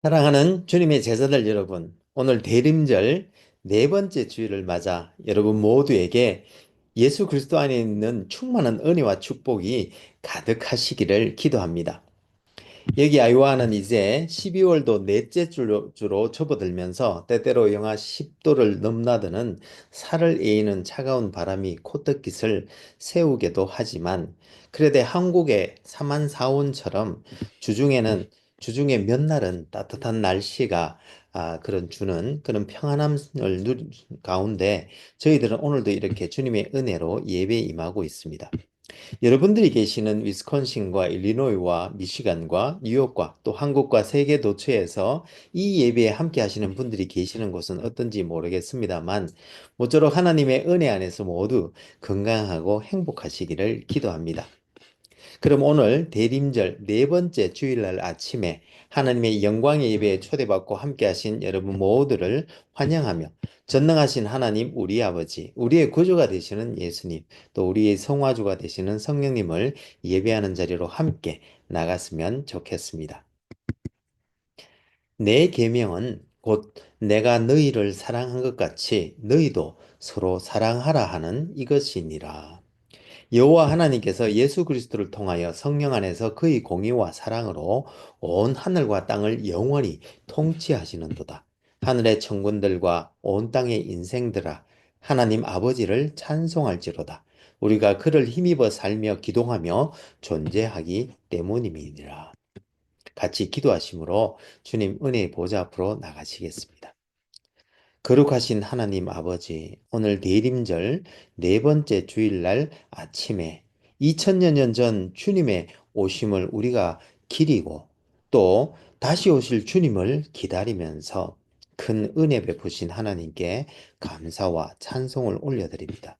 사랑하는 주님의 제자들 여러분, 오늘 대림절 네 번째 주일을 맞아 여러분 모두에게 예수 그리스도 안에 있는 충만한 은혜와 축복이 가득하시기를 기도합니다. 여기 아이와는 이제 12월도 넷째 주로 접어들면서 때때로 영하 10도를 넘나드는 살을 에이는 차가운 바람이 코뜻깃을 세우기도 하지만 그래도 한국의 사만사온처럼 주중에는 주중에 몇 날은 따뜻한 날씨가 그런 주는 그런 평안함을 누린 가운데 저희들은 오늘도 이렇게 주님의 은혜로 예배에 임하고 있습니다. 여러분들이 계시는 위스콘신과 일리노이와 미시간과 뉴욕과 또 한국과 세계 도처에서 이 예배에 함께 하시는 분들이 계시는 곳은 어떤지 모르겠습니다만 모쪼록 하나님의 은혜 안에서 모두 건강하고 행복하시기를 기도합니다. 그럼 오늘 대림절 네 번째 주일날 아침에 하나님의 영광의 예배에 초대받고 함께 하신 여러분 모두를 환영하며 전능하신 하나님 우리 아버지, 우리의 구주가 되시는 예수님, 또 우리의 성화주가 되시는 성령님을 예배하는 자리로 함께 나갔으면 좋겠습니다. 내 계명은 곧 내가 너희를 사랑한 것 같이 너희도 서로 사랑하라 하는 이것이니라. 여호와 하나님께서 예수 그리스도를 통하여 성령 안에서 그의 공의와 사랑으로 온 하늘과 땅을 영원히 통치하시는도다. 하늘의 천군들과 온 땅의 인생들아 하나님 아버지를 찬송할지로다. 우리가 그를 힘입어 살며 기도하며 존재하기 때문임이니라. 같이 기도하심으로 주님 은혜의 보좌 앞으로 나가시겠습니다. 거룩하신 하나님 아버지, 오늘 대림절 네 번째 주일날 아침에 2000여 년 전 주님의 오심을 우리가 기리고 또 다시 오실 주님을 기다리면서 큰 은혜 베푸신 하나님께 감사와 찬송을 올려드립니다.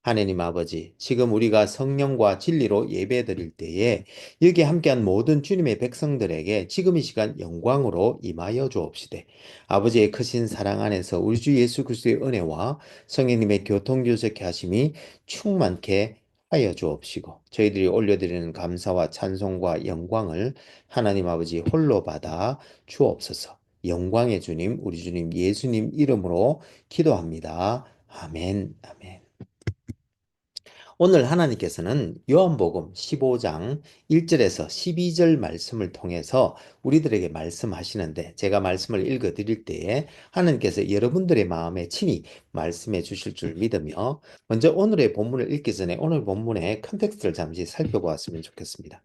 하나님 아버지, 지금 우리가 성령과 진리로 예배드릴 때에 여기 함께한 모든 주님의 백성들에게 지금 이 시간 영광으로 임하여 주옵시되 아버지의 크신 사랑 안에서 우리 주 예수 그리스도의 은혜와 성령님의 교통교제케 하심이 충만케 하여 주옵시고 저희들이 올려드리는 감사와 찬송과 영광을 하나님 아버지 홀로 받아 주옵소서. 영광의 주님, 우리 주님 예수님 이름으로 기도합니다. 아멘, 아멘. 오늘 하나님께서는 요한복음 15장 1절에서 12절 말씀을 통해서 우리들에게 말씀하시는데 제가 말씀을 읽어 드릴 때에 하나님께서 여러분들의 마음에 친히 말씀해 주실 줄 믿으며 먼저 오늘의 본문을 읽기 전에 오늘 본문의 컨텍스트를 잠시 살펴보았으면 좋겠습니다.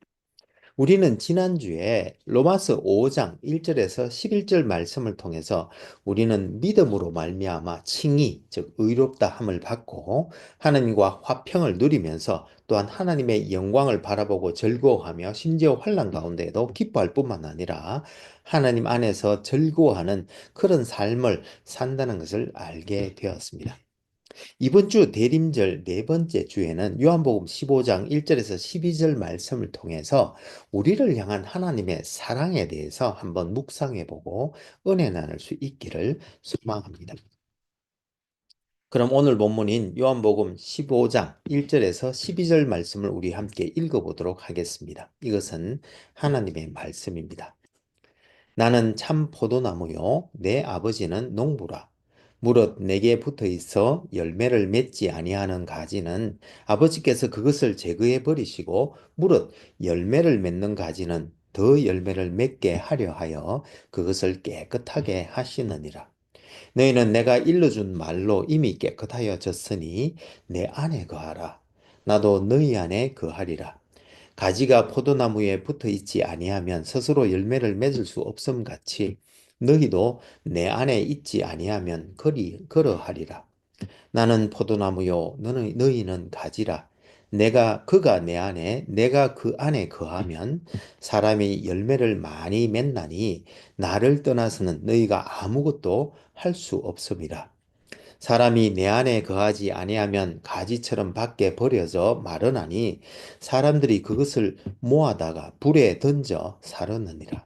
우리는 지난주에 로마서 5장 1절에서 11절 말씀을 통해서 우리는 믿음으로 말미암아 칭의, 즉 의롭다 함을 받고 하나님과 화평을 누리면서 또한 하나님의 영광을 바라보고 즐거워하며 심지어 환난 가운데에도 기뻐할 뿐만 아니라 하나님 안에서 즐거워하는 그런 삶을 산다는 것을 알게 되었습니다. 이번 주 대림절 네 번째 주에는 요한복음 15장 1절에서 12절 말씀을 통해서 우리를 향한 하나님의 사랑에 대해서 한번 묵상해 보고 은혜 나눌 수 있기를 소망합니다. 그럼 오늘 본문인 요한복음 15장 1절에서 12절 말씀을 우리 함께 읽어보도록 하겠습니다. 이것은 하나님의 말씀입니다. 나는 참 포도나무요 내 아버지는 농부라. 무릇 내게 붙어 있어 열매를 맺지 아니하는 가지는 아버지께서 그것을 제거해 버리시고 무릇 열매를 맺는 가지는 더 열매를 맺게 하려 하여 그것을 깨끗하게 하시느니라. 너희는 내가 일러준 말로 이미 깨끗하여졌으니 내 안에 거하라. 나도 너희 안에 거하리라. 가지가 포도나무에 붙어 있지 아니하면 스스로 열매를 맺을 수 없음 같이 너희도 내 안에 있지 아니하면 그러하리라. 나는 포도나무요 너희는 가지라. 그가 내 안에 내가 그 안에 거하면 사람이 열매를 많이 맺나니 나를 떠나서는 너희가 아무것도 할 수 없음이라. 사람이 내 안에 거하지 아니하면 가지처럼 밖에 버려져 마르나니 사람들이 그것을 모아다가 불에 던져 사르느니라.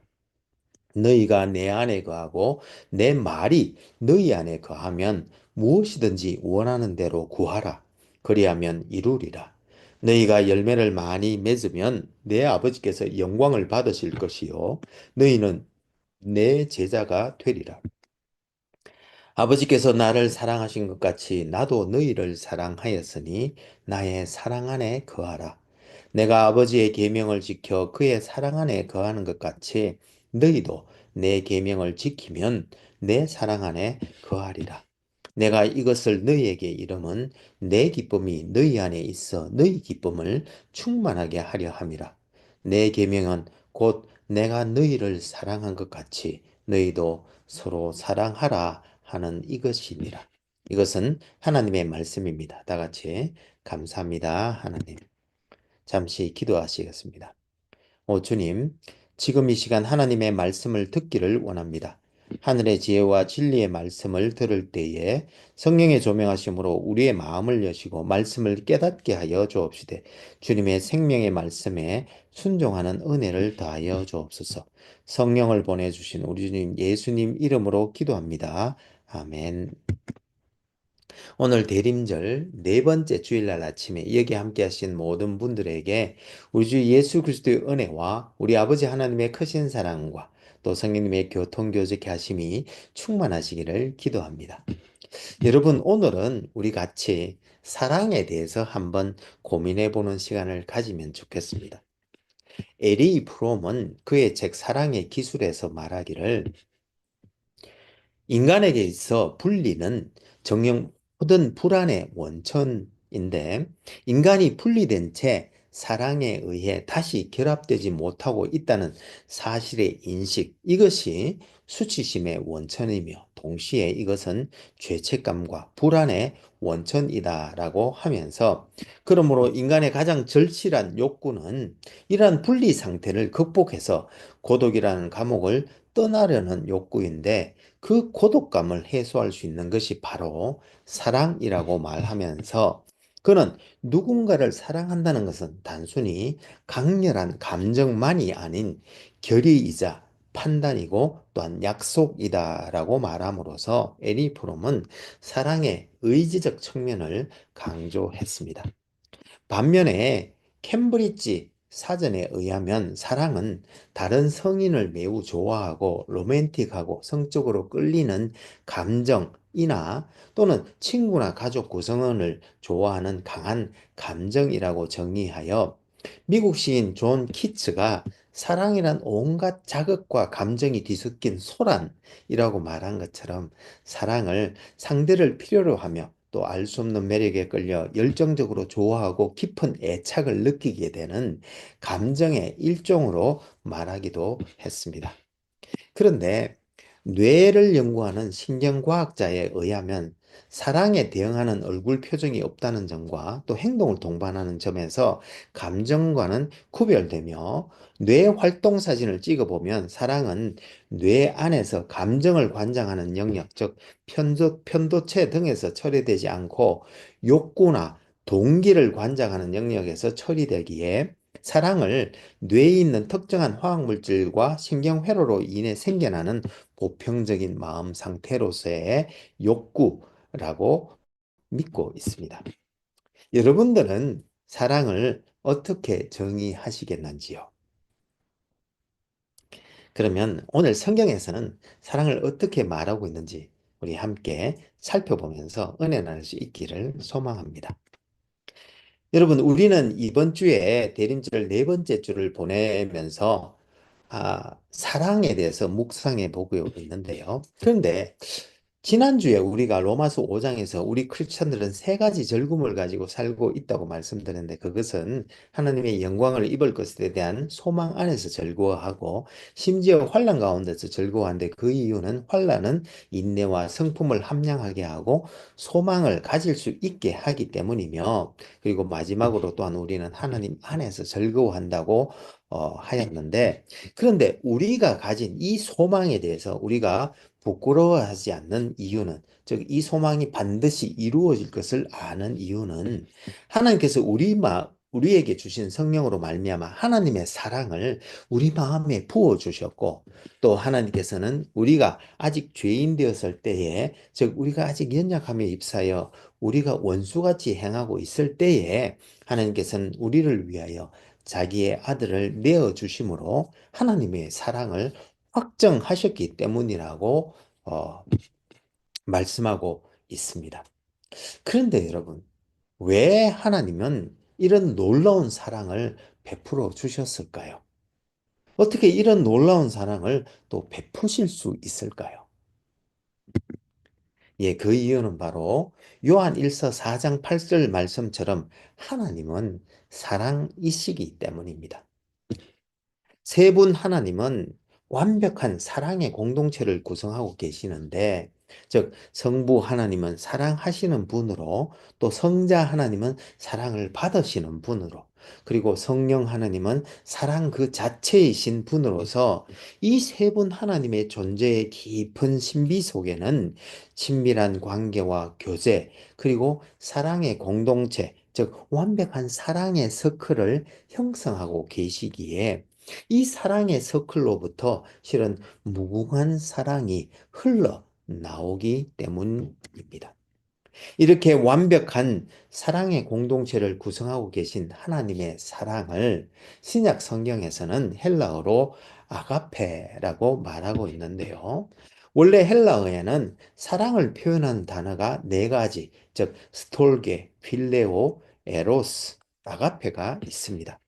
너희가 내 안에 거하고 내 말이 너희 안에 거하면 무엇이든지 원하는 대로 구하라. 그리하면 이루리라. 너희가 열매를 많이 맺으면 내 아버지께서 영광을 받으실 것이요. 너희는 내 제자가 되리라. 아버지께서 나를 사랑하신 것 같이 나도 너희를 사랑하였으니 나의 사랑 안에 거하라. 내가 아버지의 계명을 지켜 그의 사랑 안에 거하는 것 같이 너희도 내 계명을 지키면 내 사랑 안에 거하리라. 내가 이것을 너희에게 이름은 내 기쁨이 너희 안에 있어 너희 기쁨을 충만하게 하려 함이라. 내 계명은 곧 내가 너희를 사랑한 것 같이 너희도 서로 사랑하라 하는 이것이니라. 이것은 하나님의 말씀입니다. 다 같이 감사합니다, 하나님. 잠시 기도하시겠습니다. 주님, 지금 이 시간 하나님의 말씀을 듣기를 원합니다. 하늘의 지혜와 진리의 말씀을 들을 때에 성령의 조명하심으로 우리의 마음을 여시고 말씀을 깨닫게 하여 주옵시되 주님의 생명의 말씀에 순종하는 은혜를 더하여 주옵소서. 성령을 보내주신 우리 주님 예수님 이름으로 기도합니다. 아멘. 오늘 대림절 네 번째 주일날 아침에 여기 함께 하신 모든 분들에게 우리 주 예수 그리스도의 은혜와 우리 아버지 하나님의 크신 사랑과 또 성령님의 교통교제케 하심이 충만하시기를 기도합니다. 여러분, 오늘은 우리 같이 사랑에 대해서 한번 고민해 보는 시간을 가지면 좋겠습니다. 에리 프롬은 그의 책 사랑의 기술에서 말하기를 인간에게 있어 분리는 정녕 모든 불안의 원천인데 인간이 분리된 채 사랑에 의해 다시 결합되지 못하고 있다는 사실의 인식, 이것이 수치심의 원천이며 동시에 이것은 죄책감과 불안의 원천이다라고 하면서 그러므로 인간의 가장 절실한 욕구는 이러한 분리 상태를 극복해서 고독이라는 감옥을 떠나려는 욕구인데 그 고독감을 해소할 수 있는 것이 바로 사랑이라고 말하면서 그는 누군가를 사랑한다는 것은 단순히 강렬한 감정만이 아닌 결의이자 판단이고 또한 약속이다라고 말함으로써 에리 프롬은 사랑의 의지적 측면을 강조했습니다. 반면에 캠브리지 사전에 의하면 사랑은 다른 성인을 매우 좋아하고 로맨틱하고 성적으로 끌리는 감정이나 또는 친구나 가족 구성원을 좋아하는 강한 감정이라고 정의하여 미국 시인 존 키츠가 사랑이란 온갖 자극과 감정이 뒤섞인 소란이라고 말한 것처럼 사랑을 상대를 필요로 하며 또 알 수 없는 매력에 끌려 열정적으로 좋아하고 깊은 애착을 느끼게 되는 감정의 일종으로 말하기도 했습니다. 그런데 뇌를 연구하는 신경과학자에 의하면 사랑에 대응하는 얼굴 표정이 없다는 점과 또 행동을 동반하는 점에서 감정과는 구별되며 뇌 활동 사진을 찍어보면 사랑은 뇌 안에서 감정을 관장하는 영역, 즉 편도체 등에서 처리되지 않고 욕구나 동기를 관장하는 영역에서 처리되기에 사랑을 뇌에 있는 특정한 화학물질과 신경회로로 인해 생겨나는 보편적인 마음 상태로서의 욕구라고 믿고 있습니다. 여러분들은 사랑을 어떻게 정의하시겠는지요? 그러면 오늘 성경에서는 사랑을 어떻게 말하고 있는지 우리 함께 살펴보면서 은혜 나눌 수 있기를 소망합니다. 여러분, 우리는 이번 주에 대림절 네 번째 주를 보내면서 사랑에 대해서 묵상해 보고 있는데요. 그런데 지난주에 우리가 로마서 5장에서 우리 크리스천들은 세 가지 즐거움을 가지고 살고 있다고 말씀드렸는데 그것은 하나님의 영광을 입을 것에 대한 소망 안에서 즐거워하고 심지어 환난 가운데서 즐거워하는데 그 이유는 환난은 인내와 성품을 함량하게 하고 소망을 가질 수 있게 하기 때문이며 그리고 마지막으로 또한 우리는 하나님 안에서 즐거워한다고 하였는데 그런데 우리가 가진 이 소망에 대해서 우리가 부끄러워하지 않는 이유는 즉 이 소망이 반드시 이루어질 것을 아는 이유는 하나님께서 우리에게 주신 성령으로 말미암아 하나님의 사랑을 우리 마음에 부어 주셨고 또 하나님께서는 우리가 아직 죄인 되었을 때에 즉 우리가 아직 연약함에 입사하여 우리가 원수같이 행하고 있을 때에 하나님께서는 우리를 위하여 자기의 아들을 내어 주심으로 하나님의 사랑을 확정하셨기 때문이라고 어, 말씀하고 있습니다. 그런데 여러분, 왜 하나님은 이런 놀라운 사랑을 베풀어 주셨을까요? 어떻게 이런 놀라운 사랑을 또 베푸실 수 있을까요? 예, 그 이유는 바로 요한 1서 4장 8절 말씀처럼 하나님은 사랑이시기 때문입니다. 세 분 하나님은 완벽한 사랑의 공동체를 구성하고 계시는데, 즉, 성부 하나님은 사랑하시는 분으로, 또 성자 하나님은 사랑을 받으시는 분으로, 그리고 성령 하나님은 사랑 그 자체이신 분으로서 이 세 분 하나님의 존재의 깊은 신비 속에는 친밀한 관계와 교제, 그리고 사랑의 공동체, 즉, 완벽한 사랑의 서클을 형성하고 계시기에 이 사랑의 서클로부터 실은 무궁한 사랑이 흘러 나오기 때문입니다. 이렇게 완벽한 사랑의 공동체를 구성하고 계신 하나님의 사랑을 신약 성경에서는 헬라어로 아가페라고 말하고 있는데요. 원래 헬라어에는 사랑을 표현하는 단어가 네 가지, 즉 스톨게, 필레오, 에로스, 아가페가 있습니다.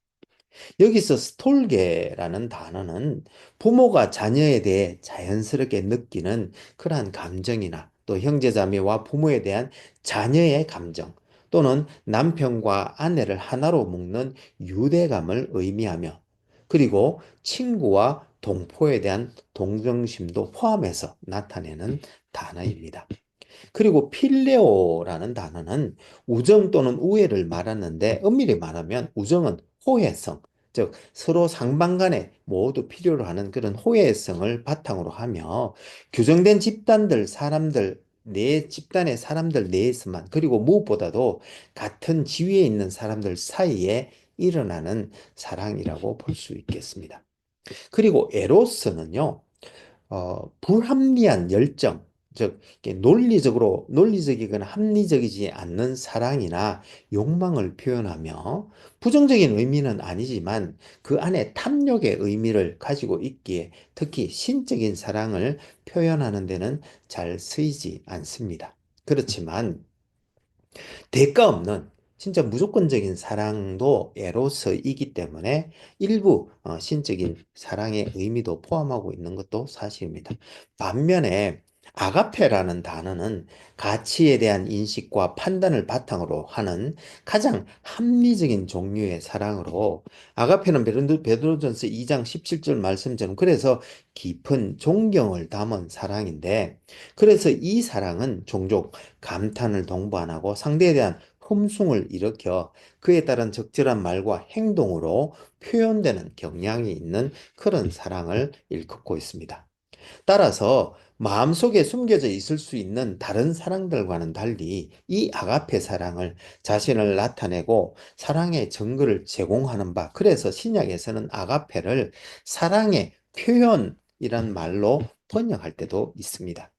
여기서 스톨게라는 단어는 부모가 자녀에 대해 자연스럽게 느끼는 그러한 감정이나 또 형제자매와 부모에 대한 자녀의 감정 또는 남편과 아내를 하나로 묶는 유대감을 의미하며 그리고 친구와 동포에 대한 동정심도 포함해서 나타내는 단어입니다. 그리고 필레오라는 단어는 우정 또는 우애를 말하는데 엄밀히 말하면 우정은 호혜성, 즉 서로 상방 간에 모두 필요로 하는 그런 호혜성을 바탕으로 하며 규정된 집단들, 사람들, 내 집단의 사람들 내에서만 그리고 무엇보다도 같은 지위에 있는 사람들 사이에 일어나는 사랑이라고 볼 수 있겠습니다. 그리고 에로스는요, 불합리한 열정, 즉 논리적이거나 합리적이지 않는 사랑이나 욕망을 표현하며 부정적인 의미는 아니지만 그 안에 탐욕의 의미를 가지고 있기에 특히 신적인 사랑을 표현하는 데는 잘 쓰이지 않습니다. 그렇지만 대가 없는 진짜 무조건적인 사랑도 에로서이기 때문에 일부 신적인 사랑의 의미도 포함하고 있는 것도 사실입니다. 반면에 아가페라는 단어는 가치에 대한 인식과 판단을 바탕으로 하는 가장 합리적인 종류의 사랑으로 아가페는 베드로전서 2장 17절 말씀처럼 그래서 깊은 존경을 담은 사랑인데 그래서 이 사랑은 종종 감탄을 동반 안 하고 상대에 대한 흠숭을 일으켜 그에 따른 적절한 말과 행동으로 표현되는 경향이 있는 그런 사랑을 일컫고 있습니다. 따라서 마음속에 숨겨져 있을 수 있는 다른 사랑들과는 달리 이 아가페 사랑을 자신을 나타내고 사랑의 증거를 제공하는 바, 그래서 신약에서는 아가페를 사랑의 표현이란 말로 번역할 때도 있습니다.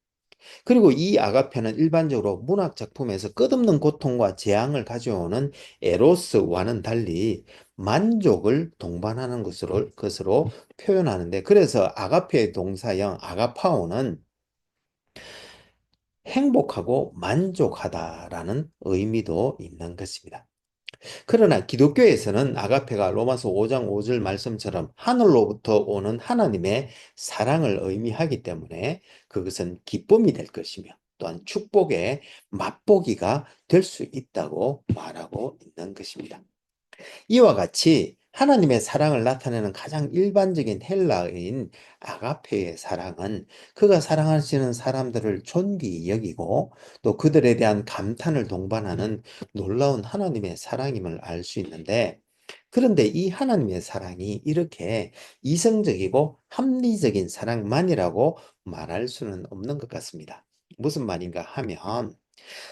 그리고 이 아가페는 일반적으로 문학 작품에서 끝없는 고통과 재앙을 가져오는 에로스와는 달리 만족을 동반하는 것으로 표현하는데 그래서 아가페의 동사형 아가파오는 행복하고 만족하다라는 의미도 있는 것입니다. 그러나 기독교에서는 아가페가 로마서 5장 5절 말씀처럼 하늘로부터 오는 하나님의 사랑을 의미하기 때문에 그것은 기쁨이 될 것이며 또한 축복의 맛보기가 될 수 있다고 말하고 있는 것입니다. 이와 같이 하나님의 사랑을 나타내는 가장 일반적인 헬라어인 아가페의 사랑은 그가 사랑하시는 사람들을 존귀히 여기고 또 그들에 대한 감탄을 동반하는 놀라운 하나님의 사랑임을 알 수 있는데 그런데 이 하나님의 사랑이 이렇게 이성적이고 합리적인 사랑만이라고 말할 수는 없는 것 같습니다. 무슨 말인가 하면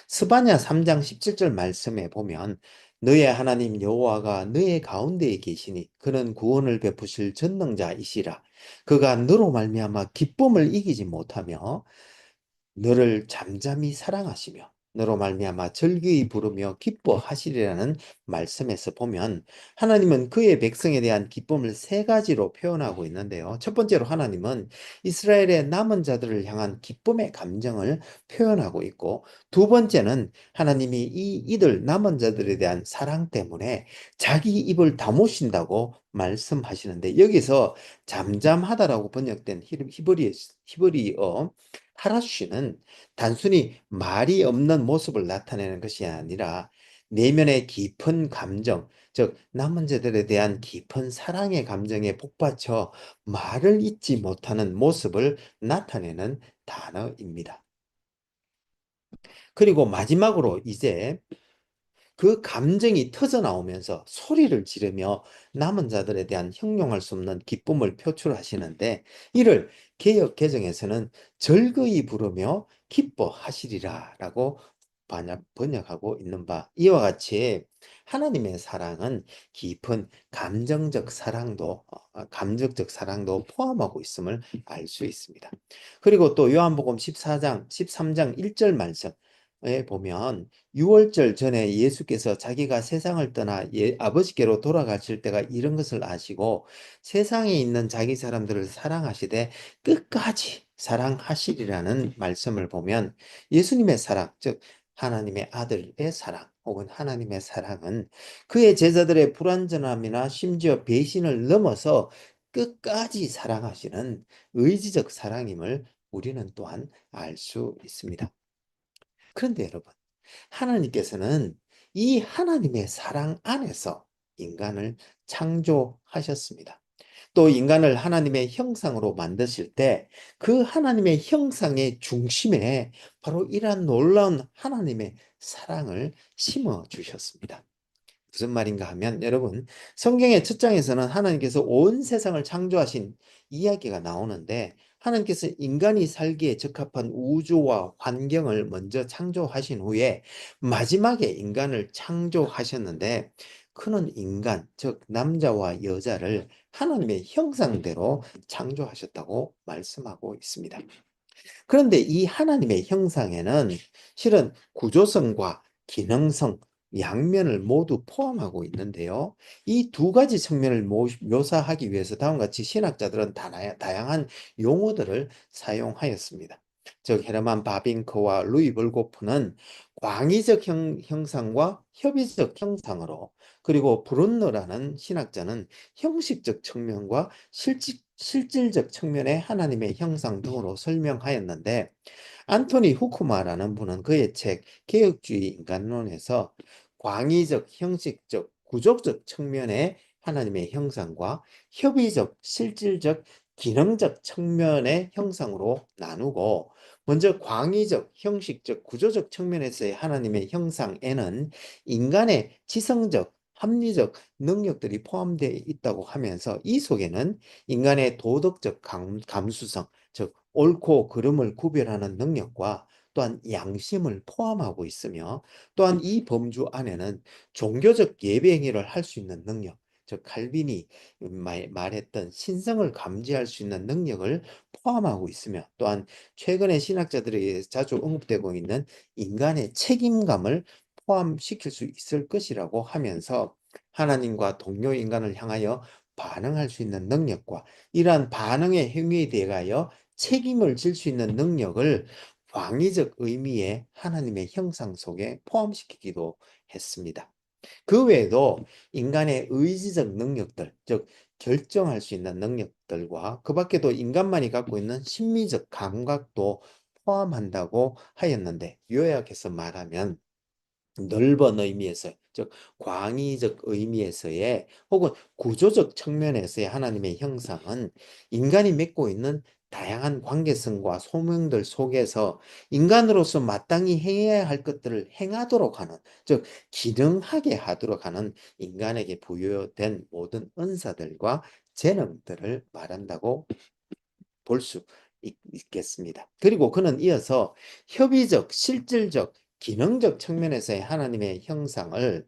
스바냐 3장 17절 말씀에 보면 너의 하나님 여호와가 너의 가운데에 계시니 그는 구원을 베푸실 전능자이시라. 그가 너로 말미암아 기쁨을 이기지 못하며 너를 잠잠히 사랑하시며 너로 말미암아 즐거이 부르며 기뻐하시리라는 말씀에서 보면 하나님은 그의 백성에 대한 기쁨을 세 가지로 표현하고 있는데요. 첫 번째로 하나님은 이스라엘의 남은 자들을 향한 기쁨의 감정을 표현하고 있고, 두 번째는 하나님이 이들 남은 자들에 대한 사랑 때문에 자기 입을 다무신다고 말씀하시는데, 여기서 잠잠하다라고 번역된 히브리어 하라쉬는 단순히 말이 없는 모습을 나타내는 것이 아니라 내면의 깊은 감정, 즉 남은 자들에 대한 깊은 사랑의 감정에 복받쳐 말을 잇지 못하는 모습을 나타내는 단어입니다. 그리고 마지막으로 이제 그 감정이 터져 나오면서 소리를 지르며 남은 자들에 대한 형용할 수 없는 기쁨을 표출하시는데, 이를 개역 개정에서는 즐거이 부르며 기뻐하시리라 라고 번역하고 있는 바, 이와 같이 하나님의 사랑은 깊은 감정적 사랑도 포함하고 있음을 알 수 있습니다. 그리고 또 요한복음 13장 1절 말씀에 보면, 유월절 전에 예수께서 자기가 세상을 떠나 아버지께로 돌아가실 때가 이런 것을 아시고 세상에 있는 자기 사람들을 사랑하시되 끝까지 사랑하시리라는 말씀을 보면, 예수님의 사랑, 즉 하나님의 아들의 사랑 혹은 하나님의 사랑은 그의 제자들의 불완전함이나 심지어 배신을 넘어서 끝까지 사랑하시는 의지적 사랑임을 우리는 또한 알 수 있습니다. 그런데 여러분, 하나님께서는 이 하나님의 사랑 안에서 인간을 창조하셨습니다. 또 인간을 하나님의 형상으로 만드실 때 그 하나님의 형상의 중심에 바로 이러한 놀라운 하나님의 사랑을 심어 주셨습니다. 무슨 말인가 하면, 여러분, 성경의 첫 장에서는 하나님께서 온 세상을 창조하신 이야기가 나오는데, 하나님께서 인간이 살기에 적합한 우주와 환경을 먼저 창조하신 후에 마지막에 인간을 창조하셨는데, 그는 인간, 즉 남자와 여자를 하나님의 형상대로 창조하셨다고 말씀하고 있습니다. 그런데 이 하나님의 형상에는 실은 구조성과 기능성, 양면을 모두 포함하고 있는데요. 이 두 가지 측면을 묘사하기 위해서 다음과 같이 신학자들은 다양한 용어들을 사용하였습니다. 즉 헤르만 바빙크와 루이 벌고프는 광의적 형상과 협의적 형상으로, 그리고 브룬너라는 신학자는 형식적 측면과 실질적 측면의 하나님의 형상 등으로 설명하였는데, 안토니 후쿠마라는 분은 그의 책 개혁주의 인간론에서 광의적, 형식적, 구조적 측면의 하나님의 형상과 협의적, 실질적, 기능적 측면의 형상으로 나누고, 먼저 광의적, 형식적, 구조적 측면에서의 하나님의 형상에는 인간의 지성적, 합리적 능력들이 포함되어 있다고 하면서, 이 속에는 인간의 도덕적 감수성, 즉 옳고 그름을 구별하는 능력과 또한 양심을 포함하고 있으며, 또한 이 범주 안에는 종교적 예배 행위를 할 수 있는 능력, 즉 칼빈이 말했던 신성을 감지할 수 있는 능력을 포함하고 있으며, 또한 최근에 신학자들에 의해 자주 언급되고 있는 인간의 책임감을 포함시킬 수 있을 것이라고 하면서, 하나님과 동료 인간을 향하여 반응할 수 있는 능력과 이러한 반응의 행위에 대하여 책임을 질 수 있는 능력을 광의적 의미의 하나님의 형상 속에 포함시키기도 했습니다. 그 외에도 인간의 의지적 능력들, 즉 결정할 수 있는 능력들과 그 밖에도 인간만이 갖고 있는 심미적 감각도 포함한다고 하였는데, 요약해서 말하면 넓은 의미에서, 즉 광의적 의미에서의 혹은 구조적 측면에서의 하나님의 형상은 인간이 맺고 있는 다양한 관계성과 소명들 속에서 인간으로서 마땅히 행해야 할 것들을 행하도록 하는, 즉 기능하게 하도록 하는 인간에게 부여된 모든 은사들과 재능들을 말한다고 볼 수 있겠습니다. 그리고 그는 이어서 협의적, 실질적, 기능적 측면에서의 하나님의 형상을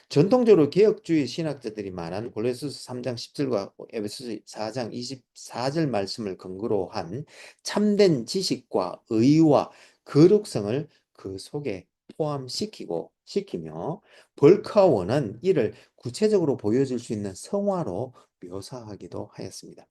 전통적으로 개혁주의 신학자들이 말한 골로새서 3장 10절과 에베소서 4장 24절 말씀을 근거로 한 참된 지식과 의와 거룩성을 그 속에 시키며 벌크아워는 이를 구체적으로 보여줄 수 있는 성화로 묘사하기도 하였습니다.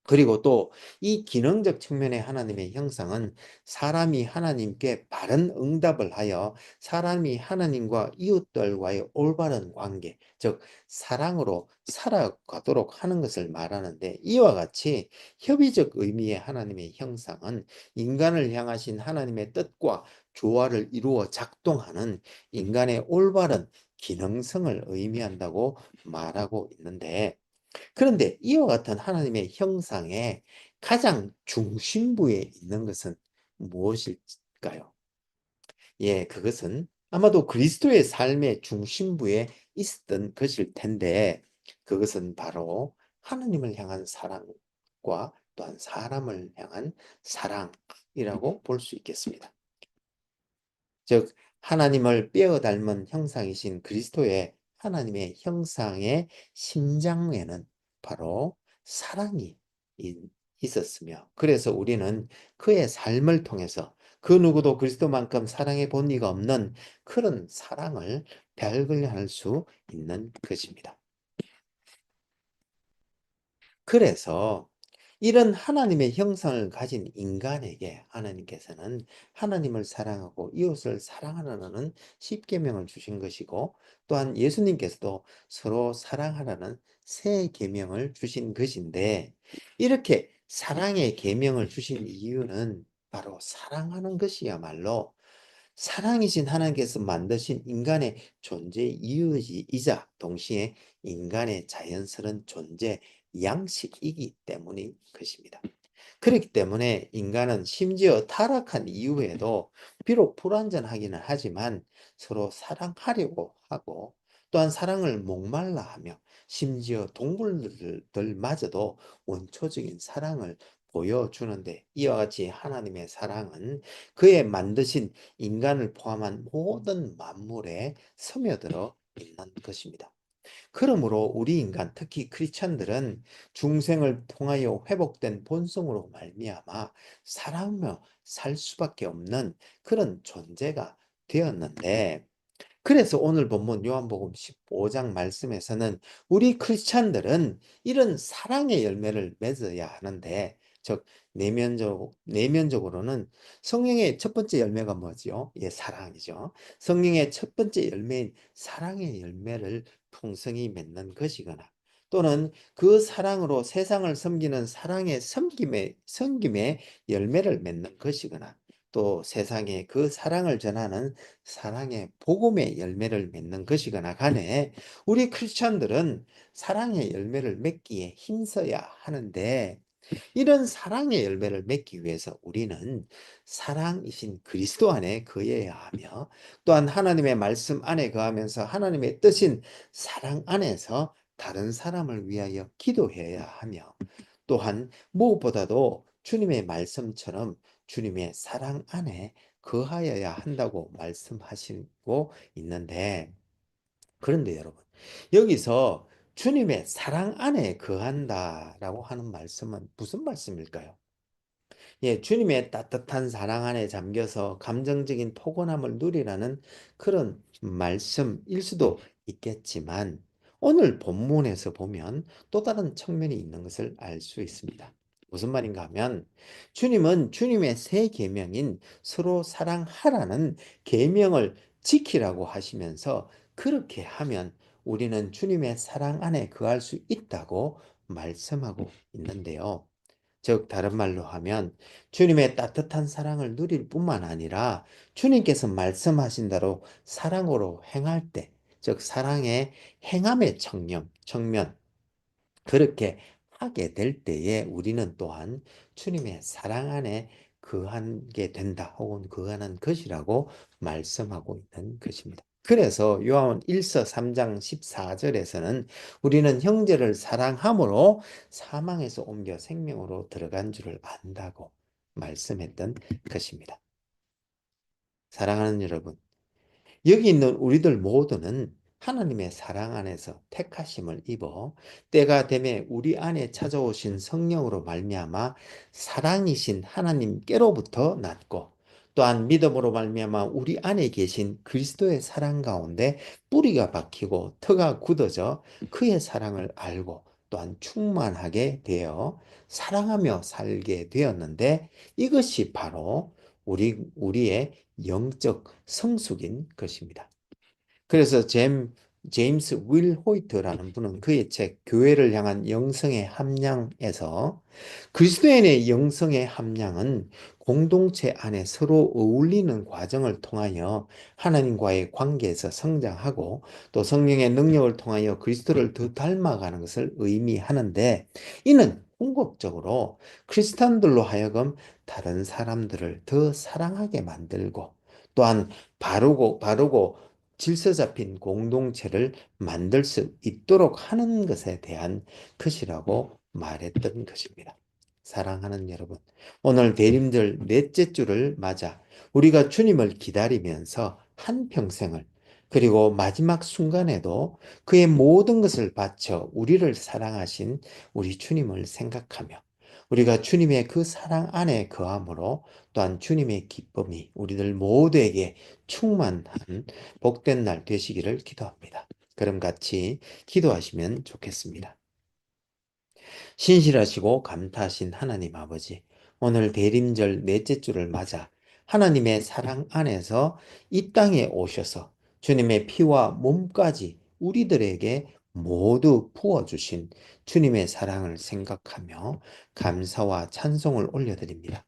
그리고 또 이 기능적 측면의 하나님의 형상은 사람이 하나님께 바른 응답을 하여 사람이 하나님과 이웃들과의 올바른 관계, 즉 사랑으로 살아가도록 하는 것을 말하는데, 이와 같이 협의적 의미의 하나님의 형상은 인간을 향하신 하나님의 뜻과 조화를 이루어 작동하는 인간의 올바른 기능성을 의미한다고 말하고 있는데, 그런데 이와 같은 하나님의 형상의 가장 중심부에 있는 것은 무엇일까요? 예, 그것은 아마도 그리스도의 삶의 중심부에 있었던 것일 텐데, 그것은 바로 하나님을 향한 사랑과 또한 사람을 향한 사랑이라고 볼 수 있겠습니다. 즉 하나님을 빼어 닮은 형상이신 그리스도의 하나님의 형상의 심장에는 바로 사랑이 있었으며, 그래서 우리는 그의 삶을 통해서 그 누구도 그리스도만큼 사랑해 본 이가 없는 그런 사랑을 발견할 수 있는 것입니다. 그래서 이런 하나님의 형상을 가진 인간에게 하나님께서는 하나님을 사랑하고 이웃을 사랑하라는 십계명을 주신 것이고, 또한 예수님께서도 서로 사랑하라는 새 계명을 주신 것인데, 이렇게 사랑의 계명을 주신 이유는 바로 사랑하는 것이야말로 사랑이신 하나님께서 만드신 인간의 존재 이유이자 동시에 인간의 자연스러운 존재 양식이기 때문인 것입니다. 그렇기 때문에 인간은 심지어 타락한 이후에도 비록 불완전하기는 하지만 서로 사랑하려고 하고, 또한 사랑을 목말라 하며, 심지어 동물들마저도 원초적인 사랑을 보여주는데, 이와 같이 하나님의 사랑은 그의 만드신 인간을 포함한 모든 만물에 스며들어 있는 것입니다. 그러므로 우리 인간, 특히 크리스천들은 중생을 통하여 회복된 본성으로 말미암아 사랑하며 살 수밖에 없는 그런 존재가 되었는데, 그래서 오늘 본문 요한복음 15장 말씀에서는 우리 크리스찬들은 이런 사랑의 열매를 맺어야 하는데, 즉 내면적으로는 성령의 첫 번째 열매가 뭐지요? 예, 사랑이죠. 성령의 첫 번째 열매인 사랑의 열매를 풍성히 맺는 것이거나, 또는 그 사랑으로 세상을 섬기는 사랑의 섬김의 열매를 맺는 것이거나, 또 세상에 그 사랑을 전하는 사랑의 복음의 열매를 맺는 것이거나 간에, 우리 크리스천들은 사랑의 열매를 맺기에 힘써야 하는데, 이런 사랑의 열매를 맺기 위해서 우리는 사랑이신 그리스도 안에 거해야 하며, 또한 하나님의 말씀 안에 거하면서 하나님의 뜻인 사랑 안에서 다른 사람을 위하여 기도해야 하며, 또한 무엇보다도 주님의 말씀처럼 주님의 사랑 안에 거하여야 한다고 말씀하시고 있는데, 그런데 여러분, 여기서 주님의 사랑 안에 거한다라고 하는 말씀은 무슨 말씀일까요? 예, 주님의 따뜻한 사랑 안에 잠겨서 감정적인 포근함을 누리라는 그런 말씀일 수도 있겠지만, 오늘 본문에서 보면 또 다른 측면이 있는 것을 알 수 있습니다. 무슨 말인가 하면, 주님은 주님의 새 계명인 서로 사랑하라는 계명을 지키라고 하시면서, 그렇게 하면 우리는 주님의 사랑 안에 거할 수 있다고 말씀하고 있는데요. 즉 다른 말로 하면, 주님의 따뜻한 사랑을 누릴 뿐만 아니라 주님께서 말씀하신 대로 사랑으로 행할 때, 즉 사랑의 행함의 측면, 그렇게 하게 될 때에 우리는 또한 주님의 사랑 안에 거하게 된다, 혹은 거하는 것이라고 말씀하고 있는 것입니다. 그래서 요한 1서 3장 14절에서는 우리는 형제를 사랑함으로 사망에서 옮겨 생명으로 들어간 줄을 안다고 말씀했던 것입니다. 사랑하는 여러분, 여기 있는 우리들 모두는 하나님의 사랑 안에서 택하심을 입어 때가 되매 우리 안에 찾아오신 성령으로 말미암아 사랑이신 하나님께로부터 났고, 또한 믿음으로 말미암아 우리 안에 계신 그리스도의 사랑 가운데 뿌리가 박히고 터가 굳어져 그의 사랑을 알고 또한 충만하게 되어 사랑하며 살게 되었는데 이것이 바로 우리의 영적 성숙인 것입니다. 그래서 제임스 윌 호이트라는 분은 그의 책 교회를 향한 영성의 함량에서 그리스도인의 영성의 함량은 공동체 안에 서로 어울리는 과정을 통하여 하나님과의 관계에서 성장하고 또 성령의 능력을 통하여 그리스도를 더 닮아가는 것을 의미하는데 이는 궁극적으로 크리스찬들로 하여금 다른 사람들을 더 사랑하게 만들고 또한 바르고 질서 잡힌 공동체를 만들 수 있도록 하는 것에 대한 것이라고 말했던 것입니다. 사랑하는 여러분, 오늘 대림절 넷째 주를 맞아 우리가 주님을 기다리면서 한평생을 그리고 마지막 순간에도 그의 모든 것을 바쳐 우리를 사랑하신 우리 주님을 생각하며 우리가 주님의 그 사랑 안에 거함으로 또한 주님의 기쁨이 우리들 모두에게 충만한 복된 날 되시기를 기도합니다. 그럼 같이 기도하시면 좋겠습니다. 신실하시고 감사하신 하나님 아버지, 오늘 대림절 넷째 주를 맞아 하나님의 사랑 안에서 이 땅에 오셔서 주님의 피와 몸까지 우리들에게 모두 부어주신 주님의 사랑을 생각하며 감사와 찬송을 올려드립니다.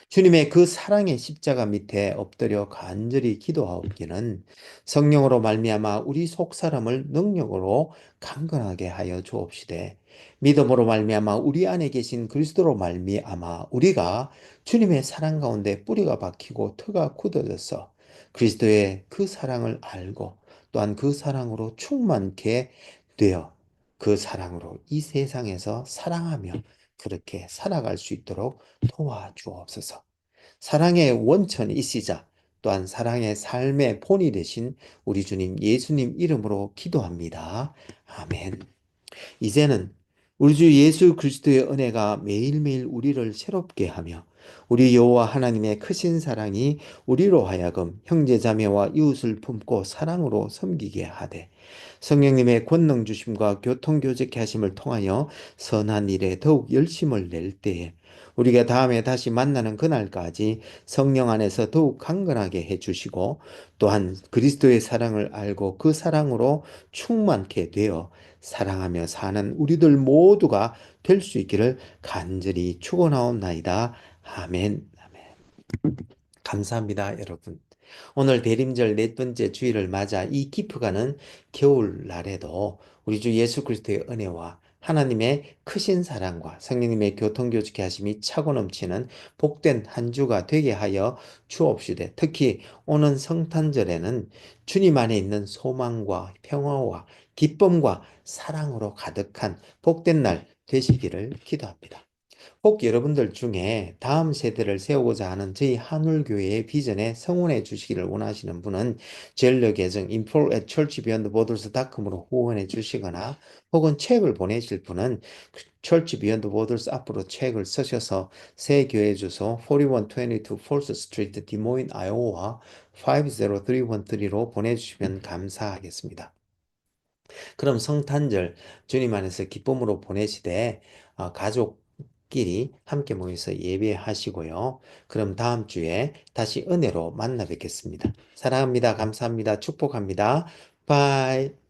주님의 그 사랑의 십자가 밑에 엎드려 간절히 기도하옵기는 성령으로 말미암아 우리 속사람을 능력으로 강건하게 하여 주옵시되 믿음으로 말미암아 우리 안에 계신 그리스도로 말미암아 우리가 주님의 사랑 가운데 뿌리가 박히고 터가 굳어져서 그리스도의 그 사랑을 알고 또한 그 사랑으로 충만케 되어 그 사랑으로 이 세상에서 사랑하며 그렇게 살아갈 수 있도록 도와주옵소서. 사랑의 원천이시자 또한 사랑의 삶의 본이 되신 우리 주님 예수님 이름으로 기도합니다. 아멘. 이제는 우리 주 예수 그리스도의 은혜가 매일매일 우리를 새롭게 하며 우리 여호와 하나님의 크신 사랑이 우리로 하여금 형제자매와 이웃을 품고 사랑으로 섬기게 하되 성령님의 권능 주심과 교통교제케 하심을 통하여 선한 일에 더욱 열심을 낼 때에 우리가 다음에 다시 만나는 그날까지 성령 안에서 더욱 강건하게 해주시고 또한 그리스도의 사랑을 알고 그 사랑으로 충만케 되어 사랑하며 사는 우리들 모두가 될 수 있기를 간절히 축원하옵나이다. 아멘. 감사합니다, 여러분. 오늘 대림절 넷 번째 주일을 맞아 이 기프가는 겨울날에도 우리 주 예수 그리스도의 은혜와 하나님의 크신 사랑과 성령님의 교통교제케 하심이 차고 넘치는 복된 한 주가 되게 하여 주옵시되 특히 오는 성탄절에는 주님 안에 있는 소망과 평화와 기쁨과 사랑으로 가득한 복된 날 되시기를 기도합니다. 혹 여러분들 중에 다음 세대를 세우고자 하는 저희 한울교회의 비전에 성원해 주시기를 원하시는 분은 전력 계정 info@churchbeyondborders.com으로 후원해 주시거나 혹은 책을 보내실 분은 Church Beyond Borders 앞으로 책을 쓰셔서 새 교회 주소 4122 Fourth Street, 디모인, 아이오와 50313로 보내주시면 감사하겠습니다. 그럼 성탄절 주님 안에서 기쁨으로 보내시되 가족끼리 함께 모여서 예배하시고요. 그럼 다음 주에 다시 은혜로 만나 뵙겠습니다. 사랑합니다. 감사합니다. 축복합니다. 바이.